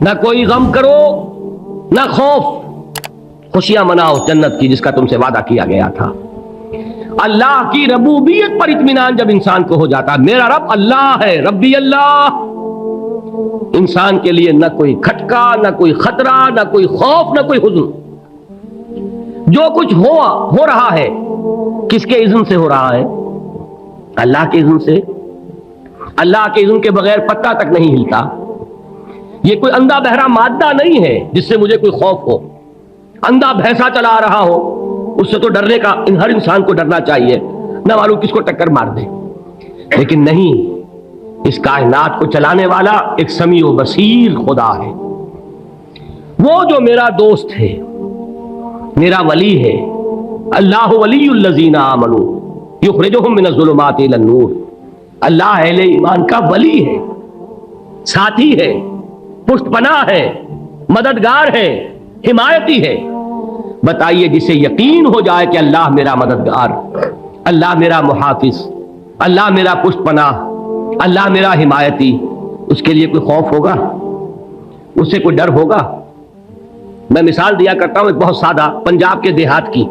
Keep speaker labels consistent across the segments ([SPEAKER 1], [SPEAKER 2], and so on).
[SPEAKER 1] نہ کوئی غم کرو نہ خوف، خوشیاں مناؤ جنت کی جس کا تم سے وعدہ کیا گیا تھا۔ اللہ کی ربوبیت پر اطمینان جب انسان کو ہو جاتا، میرا رب اللہ ہے، ربی اللہ، انسان کے لیے نہ کوئی کھٹکا، نہ کوئی خطرہ، نہ کوئی خوف، نہ کوئی حزن۔ جو کچھ ہو رہا ہے کس کے اذن سے ہو رہا ہے؟ اللہ کے اذن سے۔ اللہ کے اذن کے بغیر پتہ تک نہیں ہلتا۔ یہ کوئی اندھا بہرا مادہ نہیں ہے جس سے مجھے کوئی خوف ہو۔ اندھا بھینسا چلا رہا ہو اس سے تو ڈرنے کا ہر انسان کو ڈرنا چاہیے، نہ معلوم کس کو ٹکر مار دے، لیکن نہیں، اس کائنات کو چلانے والا ایک سمیع و بصیر خدا ہے، وہ جو میرا دوست ہے، میرا ولی ہے۔ اللہ ولی الذین آمنوا یخرجہم من الظلمات الی النور۔ اللہ اہل ایمان کا ولی ہے، ساتھی ہے، پشت پناہ ہے، مددگار ہے، حمایتی ہے۔ بتائیے جسے یقین ہو جائے کہ اللہ میرا مددگار، اللہ میرا محافظ، اللہ میرا پشت پناہ، اللہ میرا حمایتی، اس کے لیے کوئی خوف ہوگا؟ اس سے کوئی ڈر ہوگا؟ میں مثال دیا کرتا ہوں ایک بہت سادہ، پنجاب کے دیہات کی۔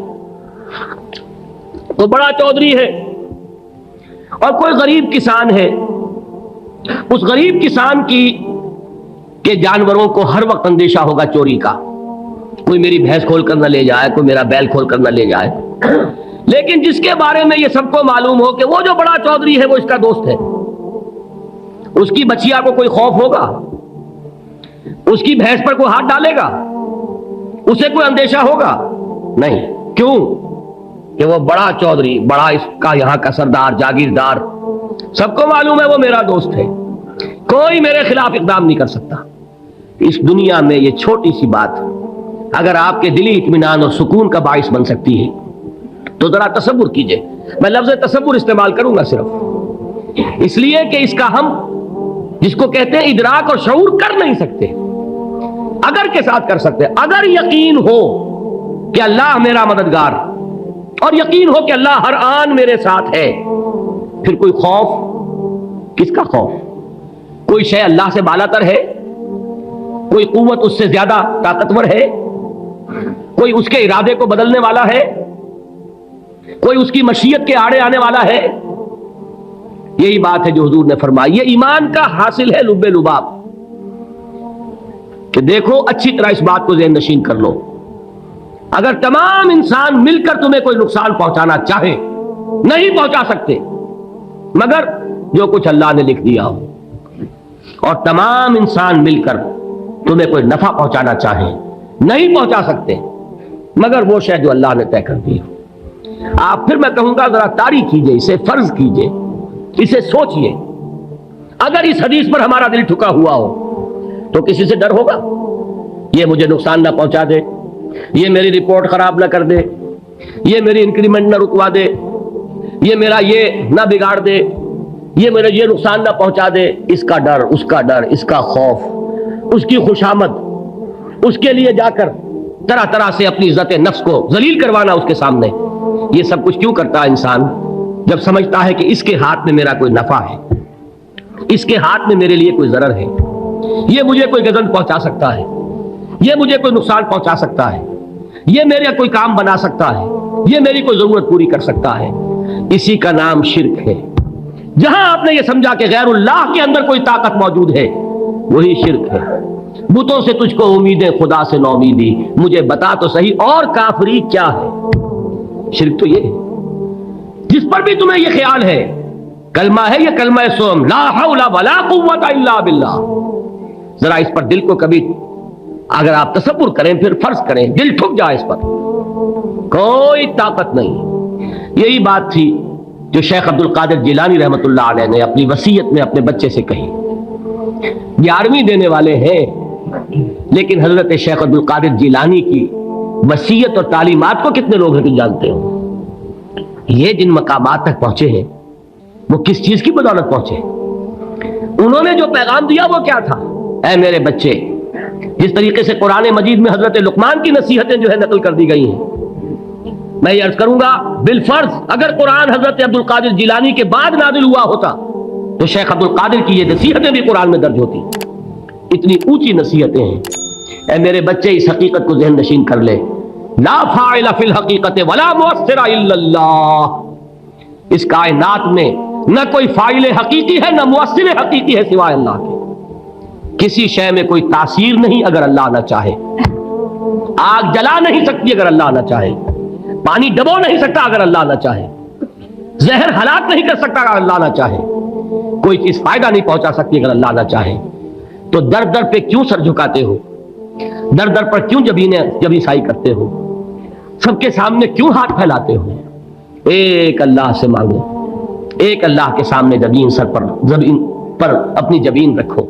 [SPEAKER 1] تو بڑا چودھری ہے اور کوئی غریب کسان ہے، اس غریب کسان کی کہ جانوروں کو ہر وقت اندیشہ ہوگا چوری کا، کوئی میری بھینس کھول کر نہ لے جائے، کوئی میرا بیل کھول کر نہ لے جائے۔ لیکن جس کے بارے میں یہ سب کو معلوم ہو کہ وہ جو بڑا چودھری ہے وہ اس کا دوست ہے، اس کی بچیا کو کوئی خوف ہوگا؟ اس کی بھینس پر کوئی ہاتھ ڈالے گا؟ اسے کوئی اندیشہ ہوگا؟ نہیں۔ کیوں؟ کہ وہ بڑا چودھری، بڑا اس کا یہاں کا سردار، جاگیردار، سب کو معلوم ہے وہ میرا دوست ہے، کوئی میرے خلاف اقدام نہیں کر سکتا۔ اس دنیا میں یہ چھوٹی سی بات اگر آپ کے دلی اطمینان اور سکون کا باعث بن سکتی ہے تو ذرا تصور کیجئے۔ میں لفظ تصور استعمال کروں گا صرف اس لیے کہ اس کا ہم جس کو کہتے ہیں ادراک اور شعور کر نہیں سکتے، اگر کے ساتھ کر سکتے۔ اگر یقین ہو کہ اللہ میرا مددگار اور یقین ہو کہ اللہ ہر آن میرے ساتھ ہے، پھر کوئی خوف؟ کس کا خوف؟ کوئی شے اللہ سے بالاتر ہے؟ کوئی قوت اس سے زیادہ طاقتور ہے؟ کوئی اس کے ارادے کو بدلنے والا ہے؟ کوئی اس کی مشیت کے آڑے آنے والا ہے؟ یہی بات ہے جو حضور نے فرمائی، یہ ایمان کا حاصل ہے لب لباب، کہ دیکھو اچھی طرح اس بات کو ذہن نشین کر لو، اگر تمام انسان مل کر تمہیں کوئی نقصان پہنچانا چاہے نہیں پہنچا سکتے مگر جو کچھ اللہ نے لکھ دیا ہو، اور تمام انسان مل کر تمہیں کوئی نفع پہنچانا چاہے نہیں پہنچا سکتے مگر وہ شے جو اللہ نے طے کر دی ہو۔ آپ پھر میں کہوں گا ذرا طاری کیجئے، اسے فرض کیجئے، اسے سوچئے، اگر اس حدیث پر ہمارا دل ٹھکا ہوا ہو تو کسی سے ڈر ہوگا؟ یہ مجھے نقصان نہ پہنچا دے، یہ میری رپورٹ خراب نہ کر دے، یہ میری انکریمنٹ نہ رکوا دے، یہ میرا یہ نہ بگاڑ دے، یہ میرا یہ نقصان نہ پہنچا دے۔ اس کا ڈر، اس کا ڈر، اس کا خوف، اس کی خوشامد، اس کے لیے جا کر طرح طرح سے اپنی عزت نفس کو ذلیل کروانا اس کے سامنے، یہ سب کچھ کیوں کرتا ہے انسان؟ جب سمجھتا ہے کہ اس کے ہاتھ میں میرا کوئی نفع ہے، اس کے ہاتھ میں میرے لیے کوئی ضرر ہے، یہ مجھے کوئی گزن پہنچا سکتا ہے، یہ مجھے کوئی نقصان پہنچا سکتا ہے، یہ میرے کوئی کام بنا سکتا ہے، یہ میری کوئی ضرورت پوری کر سکتا ہے، اسی کا نام شرک ہے۔ جہاں آپ نے یہ سمجھا کہ غیر اللہ کے اندر کوئی طاقت موجود ہے وہی شرک ہے۔ بتوں سے تجھ کو امیدیں، خدا سے نومیدی، مجھے بتا تو صحیح اور کافری کیا ہے؟ شرک تو یہ ہے جس پر بھی تمہیں یہ خیال ہے کلمہ ہے، یہ کلمہ سوم، لا حول ولا قوت الا باللہ، ذرا اس پر دل کو کبھی اگر آپ تصور کریں، پھر فرض کریں، دل ٹھک جائے اس پر، کوئی طاقت نہیں۔ یہی بات تھی جو شیخ عبد القادر جیلانی رحمۃ اللہ علیہ نے اپنی وصیت میں اپنے بچے سے کہی۔ 11ویں دینے والے ہیں لیکن حضرت شیخ عبد القادر جیلانی کی وصیت اور تعلیمات کو کتنے لوگ ہیں کہ جانتے ہو؟ یہ جن مقامات تک پہنچے ہیں وہ کس چیز کی بدولت پہنچے؟ انہوں نے جو پیغام دیا وہ کیا تھا؟ اے میرے بچے، جس طریقے سے قرآن مجید میں حضرت لقمان کی نصیحتیں جو ہے نقل کر دی گئی ہیں، میں یہ عرض کروں گا بالفرض اگر قرآن حضرت عبد القادر جیلانی کے بعد نازل ہوا ہوتا تو شیخ عبد القادر کی یہ نصیحتیں بھی قرآن میں درج ہوتی۔ اتنی اونچی نصیحتیں ہیں. اے میرے بچے اس حقیقت کو ذہن نشین کر لے, لا فاعل فی الحقیقت ولا مؤثر الا اللہ. اس کائنات میں نہ کوئی فاعل حقیقی ہے نہ مؤثر حقیقی ہے سوائے اللہ کے. کسی شے میں کوئی تاثیر نہیں اگر اللہ نہ چاہے. آگ جلا نہیں سکتی اگر اللہ نہ چاہے. پانی ڈبو نہیں سکتا اگر اللہ نہ چاہے. زہر ہلاک نہیں کر سکتا اگر اللہ نہ چاہے. کوئی چیز فائدہ نہیں پہنچا سکتی اگر اللہ نہ چاہے. تو در در پہ کیوں سر جھکاتے ہو؟ در در پر کیوں جبیں سائی کرتے ہو؟ سب کے سامنے کیوں ہاتھ پھیلاتے ہو؟ ایک اللہ سے مانگو, ایک اللہ کے سامنے زمین پر اپنی جبین رکھو.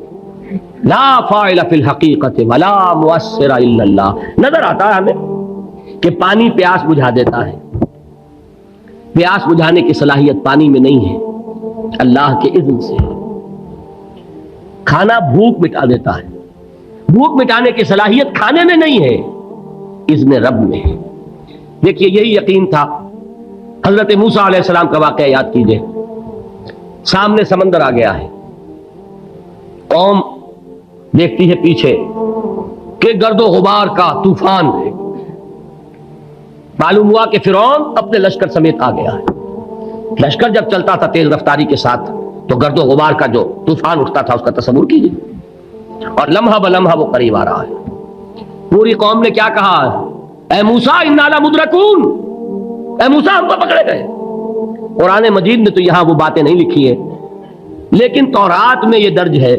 [SPEAKER 1] لا فاعل فی الحقیقت ولا مؤثر الا اللہ. نظر آتا ہے ہمیں کہ پانی پیاس بجھا دیتا ہے. پیاس بجھانے کی صلاحیت پانی میں نہیں ہے, اللہ کے اذن سے. کھانا بھوک مٹا دیتا ہے. بھوک مٹانے کی صلاحیت کھانے میں نہیں ہے, اذن رب میں ہے. دیکھیے یہی یقین تھا. حضرت موسیٰ علیہ السلام کا واقعہ یاد کیجئے. سامنے سمندر آ گیا ہے. قوم دیکھتی ہے پیچھے کہ گرد و غبار کا طوفان ہے. معلوم ہوا کہ فرعون اپنے لشکر سمیت آ گیا ہے. لشکر جب چلتا تھا تیز رفتاری کے ساتھ تو گرد و غبار کا جو طوفان اٹھتا تھا اس کا تصور کیجیے. اور لمحہ بلمحہ وہ قریب آ رہا ہے. پوری قوم نے کیا کہا؟ اے موسیٰ انا لمدرکون, اے موسیٰ ہم کو پکڑے گئے. قرآن مجید میں تو یہاں وہ باتیں نہیں لکھی ہیں, لیکن تورات میں یہ درج ہے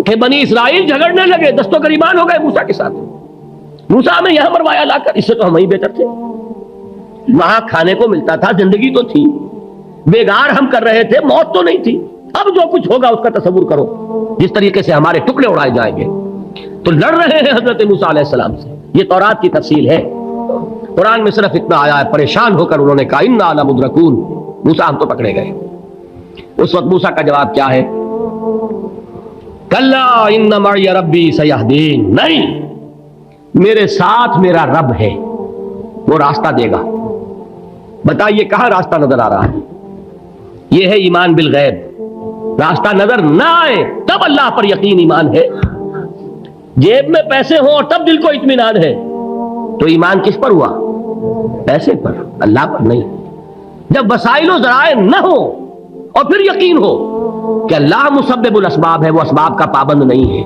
[SPEAKER 1] کہ بنی اسرائیل جھگڑنے لگے, دست و گریبان ہو گئے موسیٰ کے ساتھ. موسیٰ ہمیں یہاں مروایا لا کر, اس سے تو ہم ہی بہتر تھے. وہاں کھانے کو ملتا تھا, زندگی تو تھی, بیگار ہم کر رہے تھے, موت تو نہیں تھی. اب جو کچھ ہوگا اس کا تصور کرو, جس طریقے سے ہمارے ٹکڑے اڑائے جائیں گے. تو لڑ رہے ہیں حضرت موسیٰ علیہ السلام سے. یہ تورات کی تفصیل ہے. قرآن میں صرف اتنا آیا ہے, پریشان ہو کر انہوں نے کہا انا لمدرکون, موسیٰ ہم تو پکڑے گئے. اس وقت موسیٰ کا جواب کیا ہے؟ کلا ان معی ربی سیہدین. نہیں, میرے ساتھ میرا رب ہے, وہ راستہ دے گا. بتائیے کہاں راستہ نظر آ رہا ہے؟ یہ ہے ایمان بالغیب. راستہ نظر نہ آئے تب اللہ پر یقین ایمان ہے. جیب میں پیسے ہوں اور تب دل کو اطمینان ہے, تو ایمان کس پر ہوا؟ پیسے پر, اللہ پر نہیں. جب وسائل و ذرائع نہ ہو اور پھر یقین ہو کہ اللہ مسبب الاسباب ہے, وہ اسباب کا پابند نہیں ہے,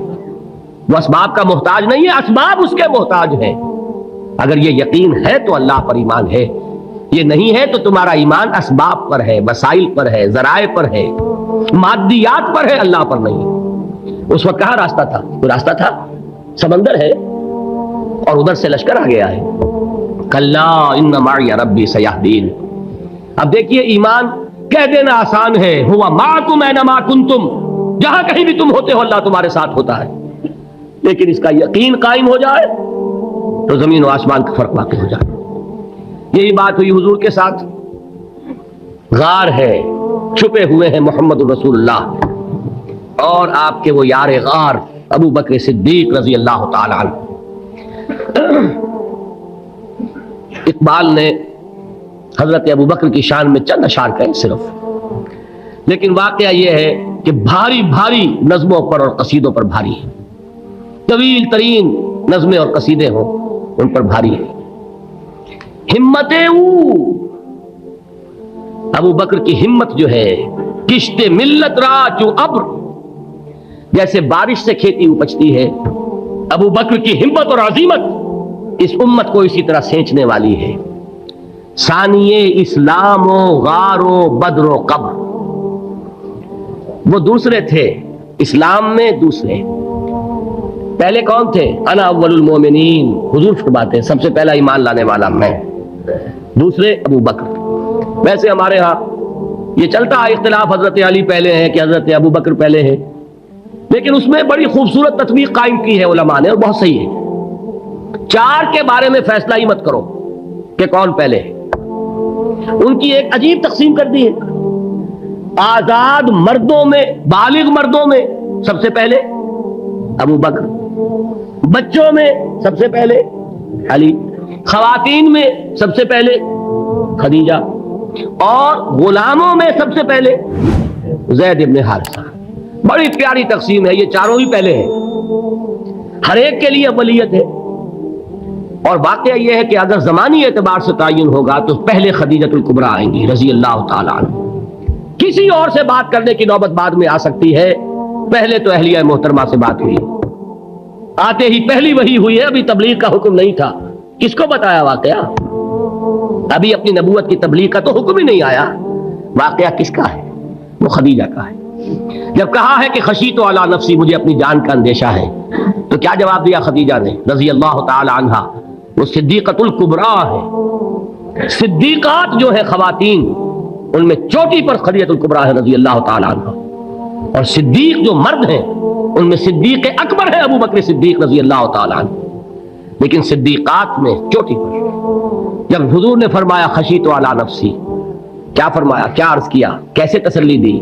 [SPEAKER 1] وہ اسباب کا محتاج نہیں ہے, اسباب اس کے محتاج ہیں. اگر یہ یقین ہے تو اللہ پر ایمان ہے, یہ نہیں ہے تو تمہارا ایمان اسباب پر ہے, وسائل پر ہے, ذرائع پر ہے, مادیات پر ہے, اللہ پر نہیں. اس وقت کہاں راستہ تھا؟ کوئی راستہ تھا؟ سمندر ہے اور ادھر سے لشکر آ گیا ہے. کلا ان معی ربی سیہدین. اب دیکھیے ایمان کہہ دینا آسان ہے, ہوا معکم اینما کنتم, جہاں کہیں بھی تم ہوتے ہو اللہ تمہارے ساتھ ہوتا ہے. لیکن اس کا یقین قائم ہو جائے تو زمین و آسمان کا فرق واقع ہو جائے. یہی بات ہوئی حضور کے ساتھ. غار ہے, چھپے ہوئے ہیں محمد الرسول اللہ اور آپ کے وہ یار غار ابو بکر صدیق رضی اللہ تعالی عنہ. اقبال نے حضرت ابو بکر کی شان میں چند اشعار کہے صرف, لیکن واقعہ یہ ہے کہ بھاری بھاری نظموں پر اور قصیدوں پر بھاری ہے. طویل ترین نظمیں اور قصیدے ہوں ان پر بھاری ہے. ہمتیں ابو بکر کی ہمت جو ہے, کشت ملت را چو ابر, جیسے بارش سے کھیتی اپجتی ہے, ابو بکر کی ہمت اور عظیمت اس امت کو اسی طرح سینچنے والی ہے. ثانیے اسلام و غار و بدر و قبر, وہ دوسرے تھے اسلام میں, دوسرے. پہلے کون تھے؟ انا اول المومنین, حضور فرماتے ہیں سب سے پہلا ایمان لانے والا میں. دوسرے ابو بکر. ویسے ہمارے ہاں یہ چلتا ہے اختلاف, حضرت علی پہلے ہیں کہ حضرت ابو بکر پہلے ہیں, لیکن اس میں بڑی خوبصورت تطبیق قائم کی ہے علماء نے, اور بہت صحیح ہے. چار کے بارے میں فیصلہ ہی مت کرو کہ کون پہلے ہے. ان کی ایک عجیب تقسیم کر دی ہے. آزاد مردوں میں, بالغ مردوں میں سب سے پہلے ابو بکر, بچوں میں سب سے پہلے علی, خواتین میں سب سے پہلے خدیجہ, اور غلاموں میں سب سے پہلے زید ابن حارثہ. بڑی پیاری تقسیم ہے، یہ چاروں ہی پہلے ہیں، ہر ایک کے لیے اولیت ہے۔ اور واقعہ یہ ہے کہ اگر زمانی اعتبار سے تعین ہوگا تو پہلے خدیجۃ الکبریٰ آئیں گی رضی اللہ تعالیٰ عنہ، کسی اور سے بات کرنے کی نوبت بعد میں آ سکتی ہے، پہلے تو اہلیہ محترمہ سے بات ہوئی، آتے ہی پہلی وحی ہوئی ہے، ابھی تبلیغ کا حکم نہیں تھا، کس کو بتایا واقعہ؟ ابھی اپنی نبوت کی تبلیغ کا تو حکم ہی نہیں آیا، واقعہ کس کا ہے؟ وہ خدیجہ کا ہے۔ جب کہا ہے کہ خشیت علی نفسی، مجھے اپنی جان کا اندیشہ ہے، تو کیا جواب دیا خدیجہ نے رضی اللہ تعالی عنہا؟ وہ صدیقۃ الکبریٰ ہے، صدیقات جو ہے خواتین ان میں چوٹی پر خدیجۃ الکبریٰ ہے رضی اللہ تعالی عنہا، اور صدیق جو مرد ہیں ان میں صدیق اکبر ہے ابو بکر صدیق رضی اللہ تعالی عنہ، لیکن صدیقات میں چوٹی پر۔ جب حضور نے فرمایا خشیت علی نفسی، کیا فرمایا، کیا عرض کیا، کیسے تسلی دی؟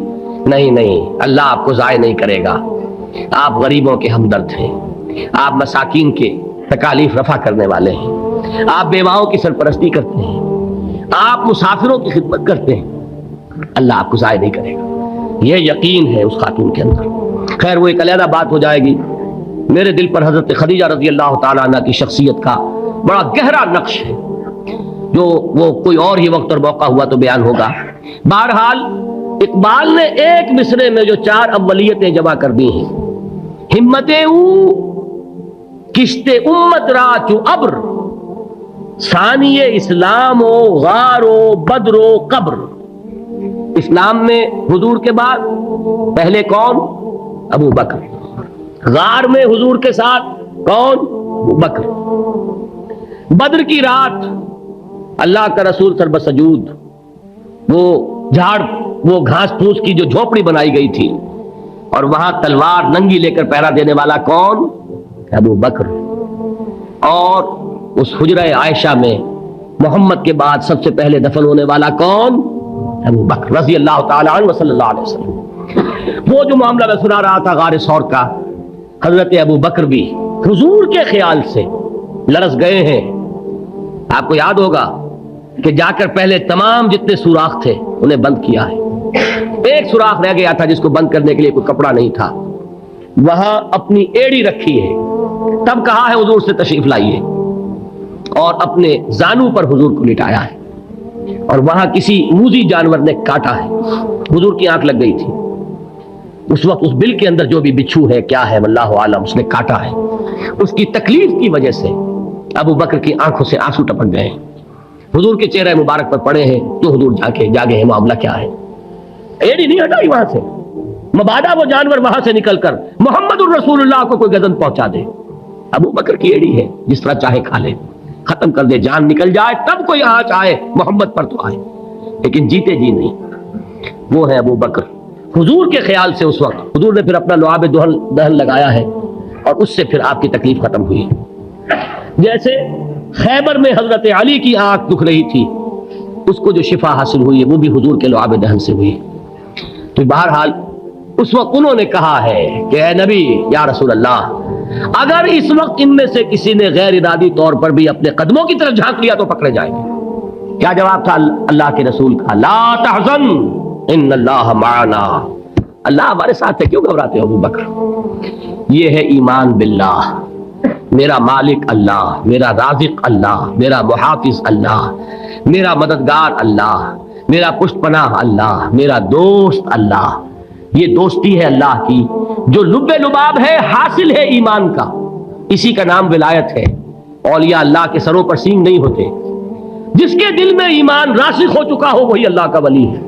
[SPEAKER 1] نہیں، اللہ آپ کو ضائع نہیں کرے گا، آپ غریبوں کے ہمدرد ہیں، آپ مساکین کے تکالیف رفع کرنے والے ہیں، آپ بیواؤں کی سرپرستی کرتے ہیں، آپ مسافروں کی خدمت کرتے ہیں، اللہ آپ کو ضائع نہیں کرے گا، یہ یقین ہے اس خاتون کے اندر۔ خیر وہ ایک علیحدہ بات ہو جائے گی، میرے دل پر حضرت خدیجہ رضی اللہ تعالیٰ عنہ کی شخصیت کا بڑا گہرا نقش ہے، جو وہ کوئی اور ہی وقت اور موقع ہوا تو بیان ہوگا۔ بہرحال اقبال نے ایک مصرے میں جو 4 اولیتیں جمع کر دی ہیں، ہمتیں او کشت امت را چو ابر، ثانی اسلام و غار و بدر و قبر۔ اسلام میں حضور کے بعد پہلے کون؟ ابو بکر۔ غار میں حضور کے ساتھ کون؟ ابو بکر۔ بدر کی رات اللہ کا رسول سر بسجود، وہ جھاڑ، وہ گھاس پھوس کی جو جھوپڑی بنائی گئی تھی، اور وہاں تلوار ننگی لے کر پہرا دینے والا کون؟ ابو بکر۔ اور اس حجرہ عائشہ میں محمد کے بعد سب سے پہلے دفن ہونے والا کون؟ ابو بکر رضی اللہ تعالی عنہ صلی اللہ علیہ وسلم۔ وہ جو معاملہ میں سنا رہا تھا غار ثور کا، حضرت ابو بکر بھی حضور کے خیال سے لرز گئے ہیں۔ آپ کو یاد ہوگا کہ جا کر پہلے تمام جتنے سوراخ تھے انہیں بند کیا ہے، ایک سوراخ رہ گیا تھا جس کو بند کرنے کے لیے کوئی کپڑا نہیں تھا، وہاں اپنی ایڑی رکھی ہے، تب کہا ہے حضور سے تشریف لائیے، اور اپنے زانو پر حضور کو لٹایا ہے، اور وہاں کسی موذی جانور نے کاٹا ہے، حضور کی آنکھ لگ گئی تھی، اس وقت اس بل کے اندر جو بھی بچھو ہے کیا ہے واللہ عالم، اس نے کاٹا ہے، اس کی تکلیف کی وجہ سے ابو بکر کی آنکھوں سے آنسو ٹپک گئے ہیں، حضور کے چہرے مبارک پر پڑے ہیں، تو حضور جاگے ہیں، معاملہ کیا ہے؟ ایڑی نہیں ہٹائی وہاں سے، مبادا وہ جانور وہاں سے نکل کر محمد الرسول اللہ کو کوئی گزن پہنچا دے، ابو بکر کی ایڑی ہے، جس طرح چاہے کھا لے، ختم کر دے، جان نکل جائے تب کوئی آنچ آئے محمد پر تو آئے، لیکن جیتے جی نہیں۔ وہ ہے ابو بکر حضور کے خیال سے۔ اس وقت حضور نے پھر اپنا لعاب دہن لگایا ہے، اور اس سے پھر آپ کی تکلیف ختم ہوئی۔ جیسے خیبر میں حضرت علی کی آنکھ دکھ رہی تھی، اس کو جو شفا حاصل ہوئی ہے وہ بھی حضور کے لعاب دہن سے ہوئی۔ تو بہرحال اس وقت انہوں نے کہا ہے کہ اے نبی یا رسول اللہ، اگر اس وقت ان میں سے کسی نے غیر ارادی طور پر بھی اپنے قدموں کی طرف جھانک لیا تو پکڑے جائیں گے۔ کیا جواب تھا اللہ کے رسول کا؟ لا تحزن ان اللہ معنا، اللہ ہمارے ساتھ ہے، کیوں گھبراتے ہو ابو بکر؟ یہ ہے ایمان باللہ، میرا مالک اللہ، میرا رازق اللہ، میرا محافظ اللہ، میرا مددگار اللہ، میرا پشت پناہ اللہ، میرا دوست اللہ۔ یہ دوستی ہے اللہ کی جو لب لباب ہے، حاصل ہے ایمان کا، اسی کا نام ولایت ہے۔ اولیاء اللہ کے سروں پر سینگ نہیں ہوتے، جس کے دل میں ایمان راسخ ہو چکا ہو وہی اللہ کا ولی ہے،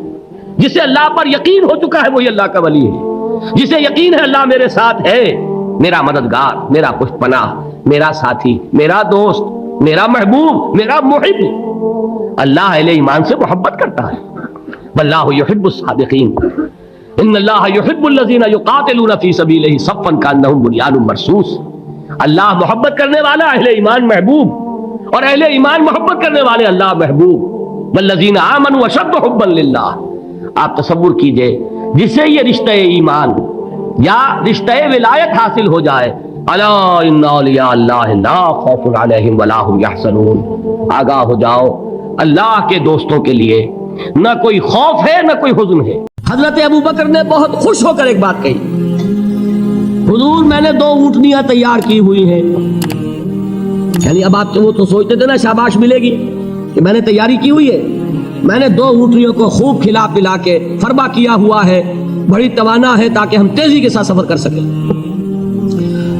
[SPEAKER 1] جسے اللہ پر یقین ہو چکا ہے وہی اللہ کا ولی ہے، جسے یقین ہے اللہ میرے ساتھ ہے، میرا مددگار، میرا پشت پناہ، میرا ساتھی، میرا دوست، میرا محبوب، میرا محب۔ اللہ اہل ایمان سے محبت کرتا ہے۔ واللہ یحب الصادقین، ان اللہ یحب الذین یقاتلون فی سبیلہ صفا کانہم بنیان مرصوص۔ اللہ محبت کرنے والا، اہل ایمان محبوب، اور اہل ایمان محبت کرنے والے اللہ محبوب۔ والذین آمنوا اشد حبا للہ۔ آپ تصور کیجئے جسے یہ رشتہ ایمان یا رشتہ ولایت حاصل ہو جائے، الا ان اولیاء اللہ لا خوف علیہم ولا هم یحزنون، آگاہ ہو جاؤ اللہ کے دوستوں کے لیے نہ کوئی خوف ہے نہ کوئی حزن ہے۔ حضرت ابو بکر نے بہت خوش ہو کر ایک بات کہی، حضور میں نے 2 اونٹنیاں تیار کی ہوئی ہیں. یعنی اب آپ وہ تو سوچتے تھے نا شاباش ملے گی کہ میں نے تیاری کی ہوئی ہے. میں نے 2 اونٹنیوں کو خوب کھلا پلا کے فربا کیا ہوا ہے, بڑی توانا ہے تاکہ ہم تیزی کے ساتھ سفر کر سکیں.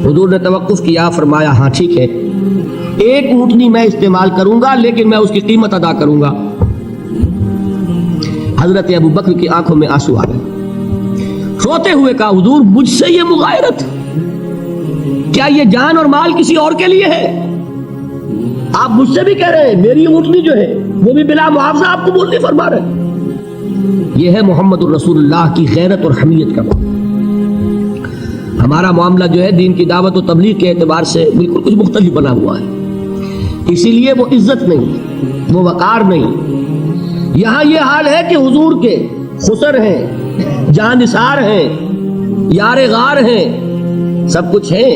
[SPEAKER 1] حضور نے توقف کیا, فرمایا ہاں ٹھیک ہے, 1 اونٹنی میں استعمال کروں گا لیکن میں اس کی قیمت ادا کروں گا. حضرت ابو بکر کی آنکھوں میں آنسو آ گئے. روتے ہوئے کہا حضور مجھ سے یہ مغایرت, کیا یہ جان اور مال کسی اور کے لیے ہے؟ آپ مجھ سے بھی کہہ رہے ہیں میری اونٹنی جو ہے وہ بھی بلا معاوضہ آپ کو بولنے فرما رہے ہیں. یہ ہے محمد الرسول اللہ کی غیرت اور حمیت کا معاملہ. ہمارا معاملہ جو ہے دین کی دعوت و تبلیغ کے اعتبار سے بالکل کچھ مختلف بنا ہوا ہے. اسی لیے وہ عزت نہیں, وہ وقار نہیں. یہاں یہ حال ہے کہ حضور کے خسر ہیں, جان نثار ہیں, یار غار ہیں, سب کچھ ہیں,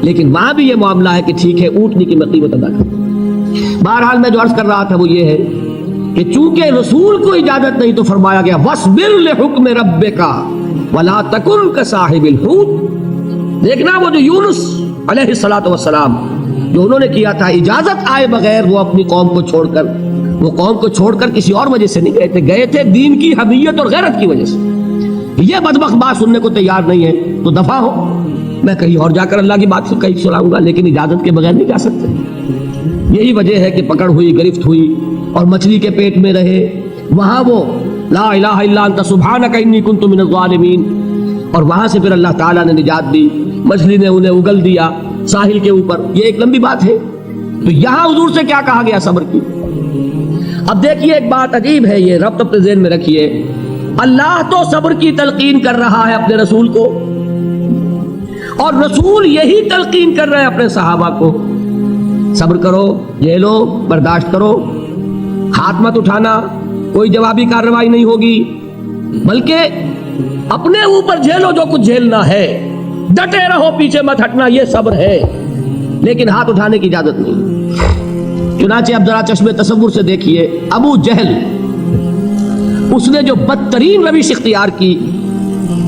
[SPEAKER 1] لیکن وہاں بھی یہ معاملہ ہے کہ ٹھیک ہے اونٹنی کی میں قیمت ادا کروں. بہرحال میں جو عرض کر رہا تھا وہ یہ ہے کہ چونکہ رسول کو اجازت نہیں تو فرمایا گیا وَاصْبِرْ لِحُکْمِ رَبِّكَ وَلَا تَكُنْ كَصَاحِبِ الْحُوتِ. دیکھنا وہ جو یونس علیہ السلام جو انہوں نے کیا تھا اجازت آئے بغیر وہ اپنی قوم کو چھوڑ کر کسی اور وجہ سے نہیں گئے تھے دین کی حمیت اور غیرت کی وجہ سے. یہ بدبخت بات سننے کو تیار نہیں ہے تو دفع ہو, میں کہیں اور جا کر اللہ کی بات کہیں سناؤں گا, لیکن اجازت کے بغیر نہیں جا سکتے. یہی وجہ ہے کہ پکڑ ہوئی, گرفت ہوئی اور مچھلی کے پیٹ میں رہے. وہاں وہ لا الہ الا انت سبحانک انی کنت من الظالمین, اور وہاں سے پھر اللہ تعالیٰ نے نجات دی, مچھلی نے انہیں اگل دیا ساحل کے اوپر. یہ ایک لمبی بات ہے. تو یہاں حضور سے کیا کہا گیا صبر کی. اب دیکھیے ایک بات عجیب ہے, یہ ربط اپنے ذہن میں رکھیے. اللہ تو صبر کی تلقین کر رہا ہے اپنے رسول کو, اور رسول یہی تلقین کر رہے ہیں اپنے صحابہ کو. صبر کرو, جھیلو, برداشت کرو, ہاتھ مت اٹھانا, کوئی جوابی کارروائی نہیں ہوگی, بلکہ اپنے اوپر جھیلو جو کچھ جھیلنا ہے, ڈٹے رہو, پیچھے مت ہٹنا, یہ صبر ہے. لیکن ہاتھ اٹھانے کی اجازت نہیں. چنانچہ اب ذرا چشم تصور سے دیکھیے, ابو جہل اس نے جو بدترین روش اختیار کی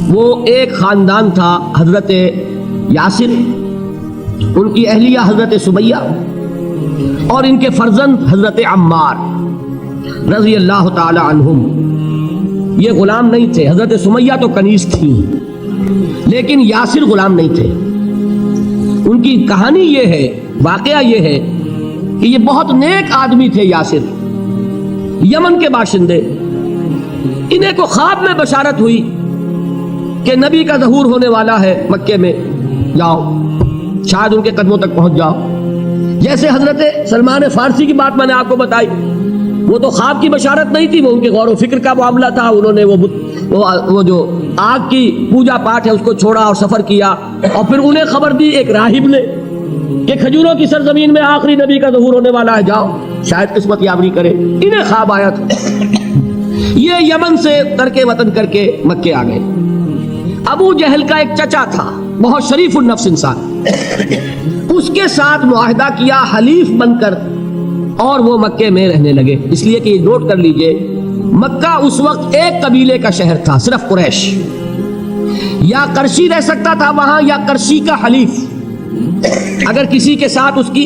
[SPEAKER 1] وہ ایک خاندان تھا حضرت یاسر, ان کی اہلیہ حضرت سمیہ اور ان کے فرزند حضرت عمار رضی اللہ تعالی عنہم. یہ غلام نہیں تھے, حضرت سمیہ تو کنیز تھی لیکن یاسر غلام نہیں تھے. ان کی کہانی یہ ہے, واقعہ یہ ہے کہ یہ بہت نیک آدمی تھے. یاسر یمن کے باشندے, انہیں کو خواب میں بشارت ہوئی کہ نبی کا ظہور ہونے والا ہے مکے میں, جاؤ شاید ان کے قدموں تک پہنچ جاؤ. جیسے حضرت سلمان فارسی کی بات میں نے آپ کو بتائی, وہ تو خواب کی بشارت نہیں تھی, وہ ان کے غور و فکر کا معاملہ تھا. انہوں نے وہ جو آگ کی پوجا پاٹ ہے اس کو چھوڑا اور سفر کیا, اور پھر انہیں خبر دی ایک راہب نے کہ کھجوروں کی سرزمین میں آخری نبی کا ظہور ہونے والا ہے, جاؤ شاید قسمت یابری کرے. انہیں خواب آیا تھا. یہ یمن سے ترک وطن کر کے مکے آ گئے. ابو جہل کا ایک چچا تھا, بہت شریف النفس انسان, اس کے ساتھ معاہدہ کیا حلیف بن کر, اور وہ مکے میں رہنے لگے. اس لیے کہ یہ نوٹ کر لیجئے, مکہ اس وقت ایک قبیلے کا شہر تھا, صرف قریش. یا قرشی رہ سکتا تھا وہاں, یا قرشی کا حلیف. اگر کسی کے ساتھ اس کی,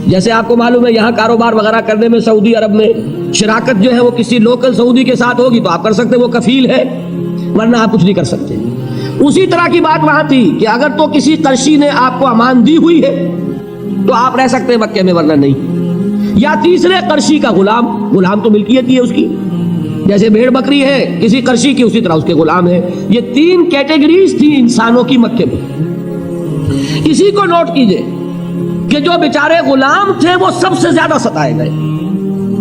[SPEAKER 1] جیسے آپ کو معلوم ہے یہاں کاروبار وغیرہ کرنے میں سعودی عرب میں شراکت جو ہے وہ کسی لوکل سعودی کے ساتھ ہوگی تو آپ کر سکتے, وہ کفیل ہے, ورنہ آپ کچھ نہیں کر سکتے. اسی طرح کی بات وہاں تھی کہ اگر تو کسی قرشی نے آپ کو امان دی ہوئی ہے تو آپ رہ سکتے ہیں مکے میں, ورنہ نہیں. یا تیسرے قرشی کا غلام, غلام تو ملکیت ہی ہے اس کی, جیسے بھیڑ بکری ہے کسی قرشی کی اسی طرح اس کے غلام ہے. یہ 3 کیٹیگریز تھی انسانوں کی مکے میں. اسی کو نوٹ کیجئے کہ جو بیچارے غلام تھے وہ سب سے زیادہ ستائے گئے,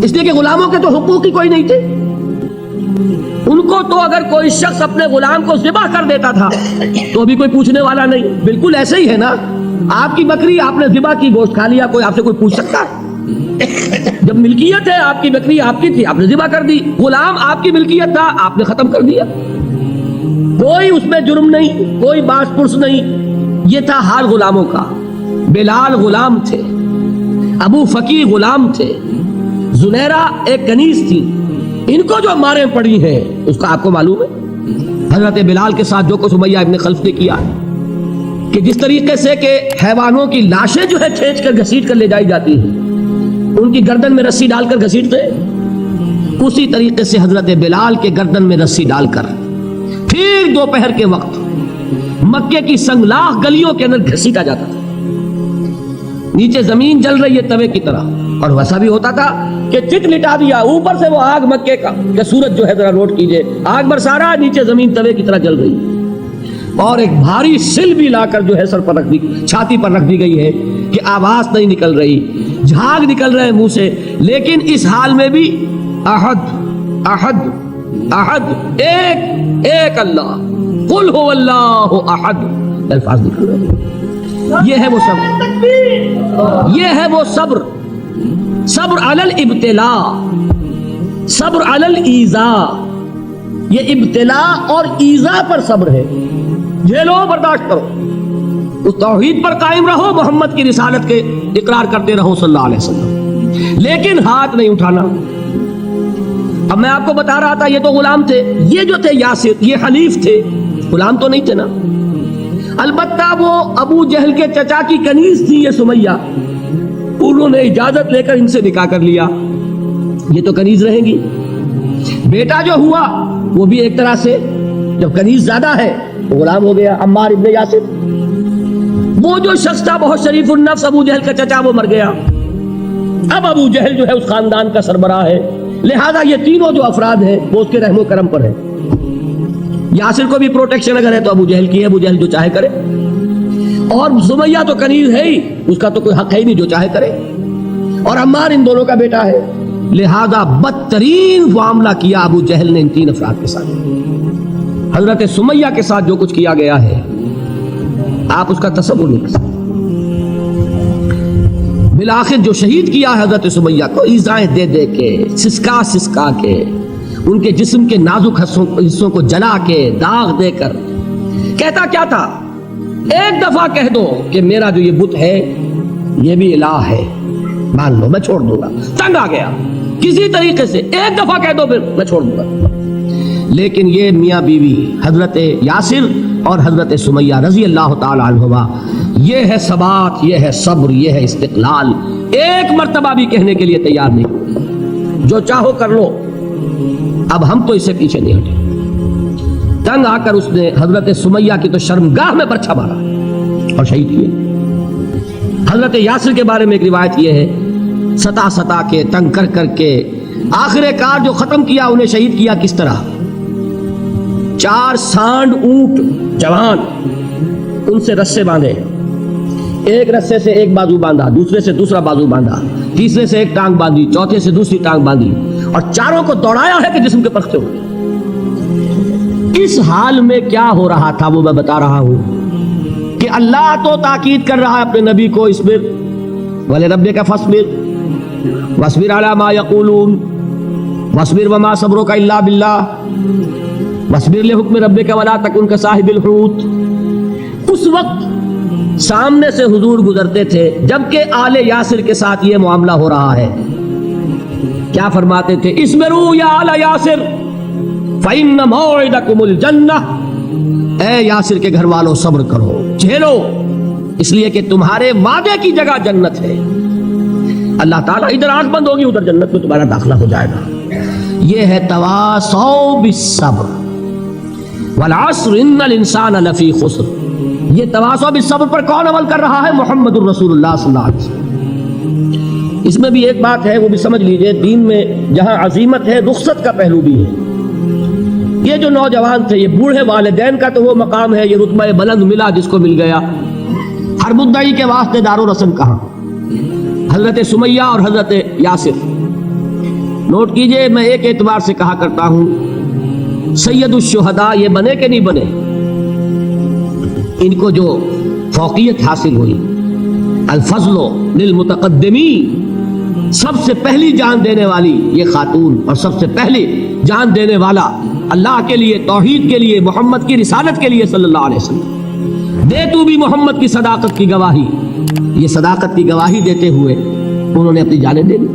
[SPEAKER 1] اس لیے کہ غلاموں کے تو حقوق ہی کوئی نہیں تھے. ان کو تو اگر کوئی شخص اپنے غلام کو ذبح کر دیتا تھا تو بھی کوئی پوچھنے والا نہیں. بالکل ایسے ہی ہے نا, آپ کی بکری آپ نے ذبح کی, گوشت کھا لیا, کوئی آپ سے کوئی پوچھ سکتا ہے؟ جب ملکیت ہے, آپ کی بکری آپ کی تھی, آپ نے ذبح کر دی. غلام آپ کی ملکیت تھا, آپ نے ختم کر دیا. کوئی اس میں جرم نہیں, کوئی باس پرس نہیں. یہ تھا حال غلاموں کا. بلال غلام تھے, ابو فقی غلام تھے, زنیرہ ایک کنیز تھی. ان کو جو ماریں پڑی ہیں اس کا آپ کو معلوم ہے. حضرت بلال کے ساتھ جو کچھ امیہ ابن خلف نے کیا, کہ جس طریقے سے کہ حیوانوں کی لاشیں جو ہے کھینچ کر گھسیٹ کر لے جائی جاتی ہیں، ان کی گردن میں رسی ڈال کر گھسیٹتے، اسی طریقے سے حضرت بلال کے گردن میں رسی ڈال کر پھر دوپہر کے وقت مکے کی سنگلاخ گلیوں کے اندر گھسیٹا جاتا تھا۔ نیچے زمین جل رہی ہے توے کی طرح، اور ویسا بھی ہوتا تھا کہ چت لٹا دیا، اوپر سے وہ آگ مکے کا کہ سورج جو ہے ذرا نوٹ کیجئے، آگ برسا رہا ہے، نیچے زمین توے کی طرح جل رہی ہے، اور ایک بھاری سل بھی لا کر جو ہے سر پر رکھ دی، چھاتی پر رکھ دی گئی ہے کہ آواز نہیں نکل رہی، جھاگ نکل رہے ہیں منہ سے، لیکن اس حال میں بھی احد احد احد، ایک ایک اللہ، قل هو اللہ احد، الفاظ نکل رہے ہیں۔ یہ ہے وہ صبر، یہ ہے وہ صبر، صبر علی الابتلاء، صبر علی الایذاء، یہ ابتلاء اور ایذاء پر صبر ہے، جھیلو برداشت کرو، اس توحید پر قائم رہو، محمد کی رسالت کے اقرار کرتے رہو صلی اللہ علیہ وسلم، لیکن ہاتھ نہیں اٹھانا۔ اب میں آپ کو بتا رہا تھا یہ تو غلام تھے، یہ جو تھے یاسر، یہ حلیف تھے، غلام تو نہیں تھے نا۔ البتہ وہ ابو جہل کے چچا کی کنیز تھی یہ سمیہ، انہوں نے اجازت لے کر ان سے نکاح کر لیا، یہ تو کنیز رہیں گی۔ بیٹا جو ہوا وہ بھی ایک طرح سے جب کنیز زیادہ ہے تو غلام ہو گیا، عمار ابن یاسر۔ وہ جو شخص تھا بہت شریف النفس ابو جہل کا چچا، وہ مر گیا، اب ابو جہل جو ہے اس خاندان کا سربراہ ہے، لہذا یہ تینوں جو افراد ہیں وہ اس کے رحم و کرم پر ہے۔ یاسر کو بھی پروٹیکشن اگر ہے تو ابو جہل کی ہے، ابو جہل جو چاہے کرے، اور سمیہ تو کنیز ہے ہی، اس کا تو کوئی حق ہے ہی نہیں، جو چاہے کرے، اور عمار ان دونوں کا بیٹا ہے، لہذا بدترین معاملہ کیا ابو جہل نے ان تین افراد کے ساتھ۔ حضرت سمیہ کے ساتھ جو کچھ کیا گیا ہے آپ اس کا تصور نہیں کر سکتے۔ بالآخر جو شہید کیا ہے حضرت سمیہ کو، ایذائیں دے دے کے، سسکا سسکا کے، ان کے جسم کے نازک حصوں کو جلا کے، داغ دے کر، کہتا کیا تھا، ایک دفعہ کہہ دو کہ میرا جو یہ بت ہے یہ بھی الہ ہے، مان لو میں چھوڑ دوں گا، تنگ آ گیا، کسی طریقے سے ایک دفعہ کہہ دو پھر میں چھوڑ دوں گا۔ لیکن یہ میاں بیوی حضرت یاسر اور حضرت سمیہ رضی اللہ تعالی عنہما، یہ ہے ثبات، یہ ہے صبر، یہ ہے استقلال، ایک مرتبہ بھی کہنے کے لیے تیار نہیں، جو چاہو کر لو، اب ہم تو اس سے پیچھے نہیں ہٹے۔ تنگ آ کر اس نے حضرت سمیہ کی تو شرمگاہ میں برچھا مارا اور شہید کیے۔ حضرت یاسر کے بارے میں ایک روایت یہ ہے، ستا ستا کے، تنگ کر کر کے، آخر کار جو ختم کیا، انہیں شہید کیا کس طرح، 4 سانڈ اونٹ جوان، ان سے رسے باندھے، ایک رسے سے ایک بازو باندھا، دوسرے سے دوسرا بازو باندھا، تیسرے سے ایک ٹانگ باندھی، چوتھے سے دوسری ٹانگ باندھی، اور چاروں کو دوڑایا ہے کہ جسم کے پرکھتے ہوئے۔ اس حال میں کیا ہو رہا تھا وہ میں بتا رہا ہوں کہ اللہ تو تاکید کر رہا ہے اپنے نبی کو، اصبر وَلِرَبِّكَ فَاصْبِرْ وَاصْبِرْ عَلَىٰ مَا يَقُولُونَ وَاصْبِرْ وَمَا صَبْرُكَ إِلَّا بِاللَّهِ وَاصْبِرْ لِحُكْمِ رَبِّكَ وَلَا تَكُنْ كَصَاحِبِ الْحُوتِ۔ اس وقت سامنے سے حضور گزرتے تھے جبکہ آل یاسر کے ساتھ یہ معاملہ ہو رہا ہے، کیا فرماتے تھے، اصبروا یا آل یاسر فَإِنَّ مَوْعِدَكُمُ الْجَنَّةُ، اے یاسر کے گھر والوں صبر کرو، جھیلو، اس لیے کہ تمہارے وعدے کی جگہ جنت ہے۔ اللہ تعالیٰ ادھر آنکھ بند ہوگی ادھر جنت میں تمہارا داخلہ ہو جائے گا۔ یہ ہے تواصوا بالصبر، والعصر ان الانسان لفی خسر۔ یہ تواصوا بالصبر پر کون عمل کر رہا ہے؟ محمد الرسول اللہ صلی اللہ علیہ وسلم۔ اس میں بھی ایک بات ہے، وہ بھی سمجھ لیجئے، دین میں جہاں عظیمت ہے رخصت کا پہلو بھی ہے۔ یہ جو نوجوان تھے، یہ بوڑھے والدین کا تو وہ مقام ہے، یہ رتبہ بلند ملا جس کو مل گیا، ہر مدعی کے واسطے دار و رسم کہاں؟ حضرت سمیہ اور حضرت یاسر۔ نوٹ کیجئے، میں ایک اعتبار سے کہا کرتا ہوں، سید الشہداء یہ بنے کہ نہیں بنے، ان کو جو فوقیت حاصل ہوئی، الفضل للمتقدمین، سب سے پہلی جان دینے والی یہ خاتون، اور سب سے پہلی جان دینے والا اللہ کے لیے، توحید کے لیے، محمد کی رسالت کے لیے صلی اللہ علیہ وسلم، دے تو بھی محمد کی صداقت کی گواہی۔ یہ صداقت کی گواہی دیتے ہوئے انہوں نے اپنی جانیں دے دی۔